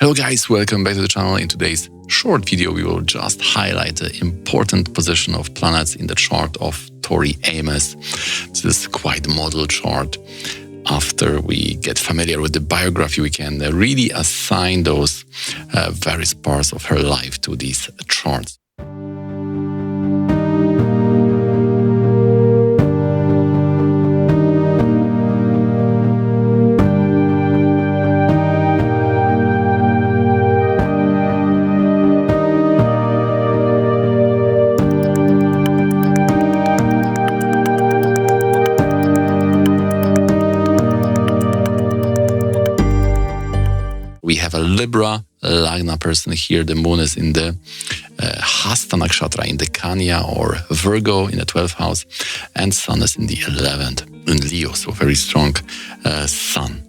Hello guys, welcome back to the channel. In today's short video, we will just highlight the important position of planets in the chart of Tori Amos. This is quite a model chart. After we get familiar with the biography, we can really assign those various parts of her life to these charts. We have a Libra Lagna person here. The moon is in the Hasta Nakshatra, in the Kanya or Virgo in the 12th house, and sun is in the 11th, in Leo, so very strong sun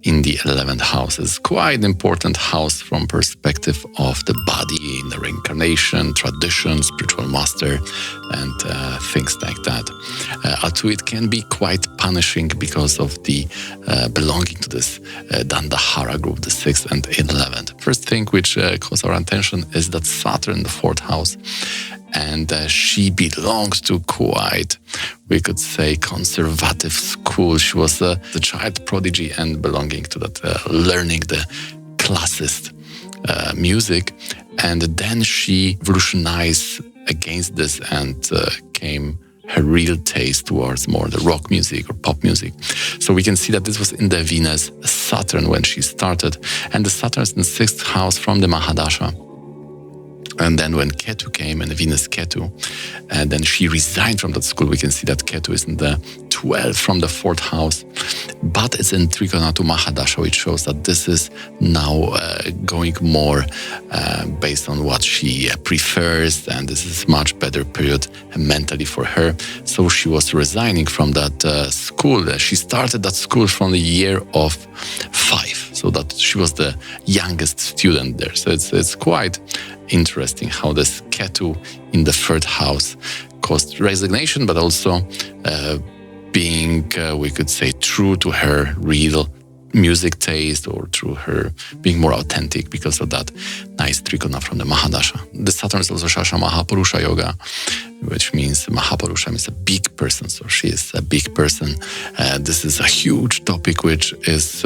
in the 11th house. Is quite an important house from perspective of the body, in the reincarnation, tradition, spiritual master, and things like that. Although it can be quite punishing because of the belonging to this Dandahara group, the 6th and 11th. First thing which calls our attention is that Saturn in the 4th house, and she belongs to quite, we could say, conservative school. She was the child prodigy and belonging to that, learning the classist music. And then she revolutionized against this and came her real taste towards more the rock music or pop music. So we can see that this was in the Venus Saturn when she started, and the Saturn is in the 6th house from the Mahadasha. And then when Ketu came, and the Venus Ketu, and then she resigned from that school, we can see that Ketu is in the 12th from the 4th house, but it's in Trikona to Mahadasha, which shows that this is now going more based on what she prefers, and this is much better period mentally for her. So she was resigning from that school. She started that school from the year of 5, so that she was the youngest student there. So it's quite interesting how this Ketu in the 3rd house caused resignation, but also being, we could say, true to her real music taste, or through her being more authentic because of that nice Trikona from the Mahadasha. The Saturn is also Shasha Mahapurusha Yoga, which means Mahapurusha means a big person, so she is a big person. This is a huge topic which is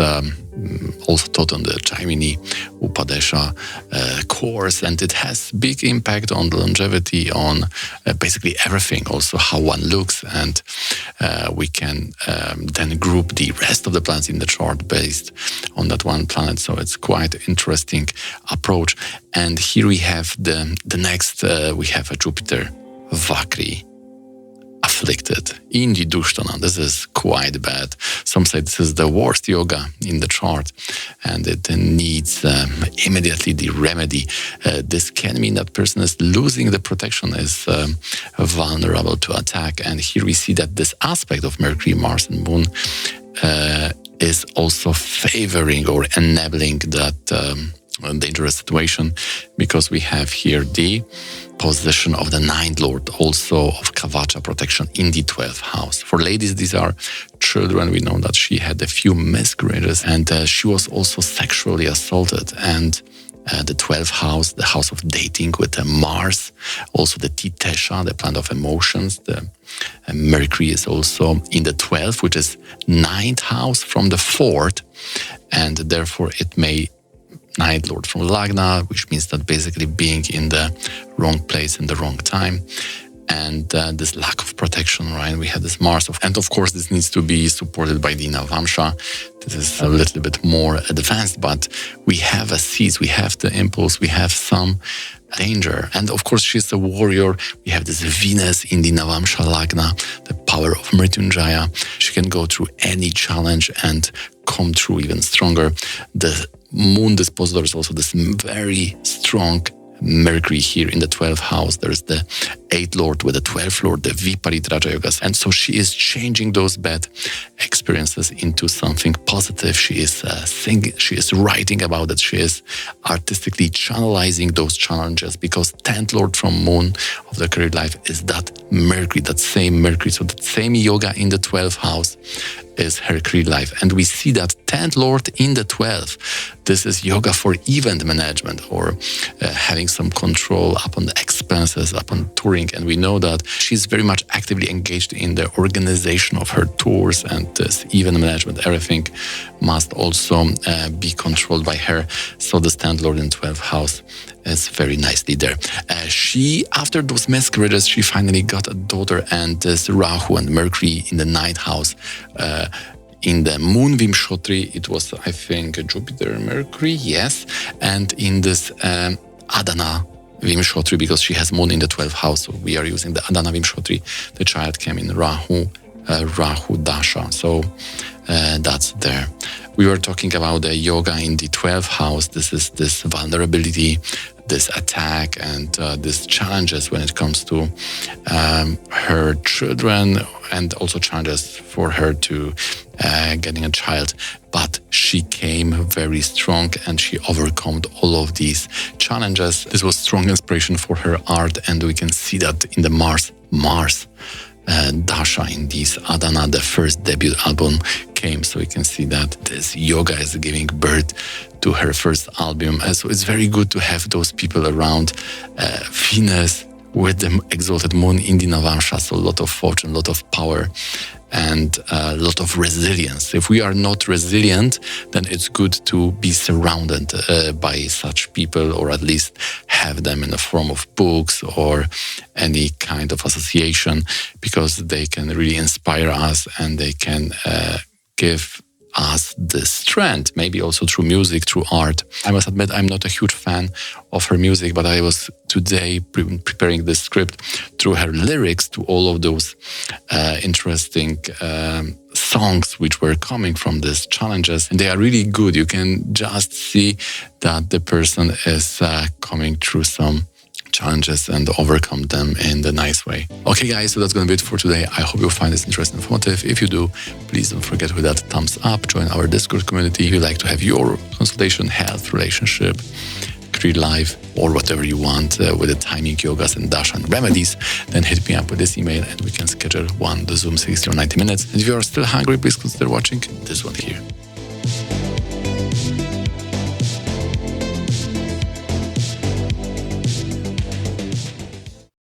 also taught on the Jaimini Upadesha course, and it has big impact on the longevity, on basically everything, also how one looks, and we can then group the rest of the planets in the chart based on that one planet. So it's quite interesting approach. And here we have the next, we have a Jupiter Vakri, afflicted in the Dushtana. This is quite bad. Some say this is the worst yoga in the chart, and it needs immediately the remedy. This can mean that person is losing the protection, is vulnerable to attack. And here we see that this aspect of Mercury, Mars, and Moon is also favoring or enabling that dangerous situation, because we have here the position of the 9th Lord, also of Kavacha protection in the 12th house. For ladies, these are children. We know that she had a few miscarriages, and she was also sexually assaulted. And the 12th house, the house of dating with Mars, also the Titesha, the planet of emotions. The Mercury is also in the 12th, which is 9th house from the 4th, and therefore it may 9th Lord from Lagna, which means that basically being in the wrong place in the wrong time, and this lack of protection, right? We have this Mars, and of course this needs to be supported by the Navamsha. This is a little bit more advanced, but we have a seed, we have the impulse, we have some danger. And of course she's a warrior. We have this Venus in the Navamsha Lagna, the power of Mrityunjaya. She can go through any challenge and come through even stronger. The Moon dispositor is also this very strong Mercury here in the 12th house. There's the 8th Lord with the 12th Lord, the Viparitraja Yogas. And so she is changing those bad experiences into something positive. She is singing, she is writing about it. She is artistically channelizing those challenges, because 10th Lord from Moon of the career life is that Mercury, that same Mercury. So that same yoga in the 12th house is her career life. And we see that 10th Lord in the 12th. This is yoga for event management or having some control upon the expenses, upon touring. And we know that she's very much actively engaged in the organization of her tours, and this event management, everything must also be controlled by her. So the 10th Lord in 12th house is very nicely there. She, after those masquerades, she finally got a daughter, and this Rahu and Mercury in the 9th house. In the moon Vimshotri, it was, I think, Jupiter, Mercury, yes. And in this Adana Vimshotri, because she has moon in the 12th house, so we are using the Adana Vimshotri. The child came in Rahu Dasha. So that's there. We were talking about the yoga in the 12th house. This is this vulnerability, this attack, and these challenges when it comes to her children, and also challenges for her to getting a child. But she came very strong and she overcome all of these challenges. This was strong inspiration for her art, and we can see that in the Mars Dasha in this Adana, the first debut album came. So we can see that this yoga is giving birth to her first album. So it's very good to have those people around. Venus with the exalted moon in the Navamsha, so a lot of fortune, a lot of power, and a lot of resilience. If we are not resilient, then it's good to be surrounded by such people, or at least have them in the form of books or any kind of association, because they can really inspire us and they can give us the strength, maybe also through music, through art. I must admit, I'm not a huge fan of her music, but I was today preparing this script through her lyrics to all of those interesting songs which were coming from these challenges. And they are really good. You can just see that the person is coming through some challenges and overcome them in the nice way. Okay guys, so that's going to be it for today. I hope you'll find this interesting and informative. If you do, please don't forget to hit that thumbs up, join our Discord community if you'd like to have your consultation, health, relationship, career life, or whatever you want with the timing, yogas and dasha and remedies, then hit me up with this email and we can schedule the Zoom 60 or 90 minutes. And if you are still hungry, please consider watching this one here.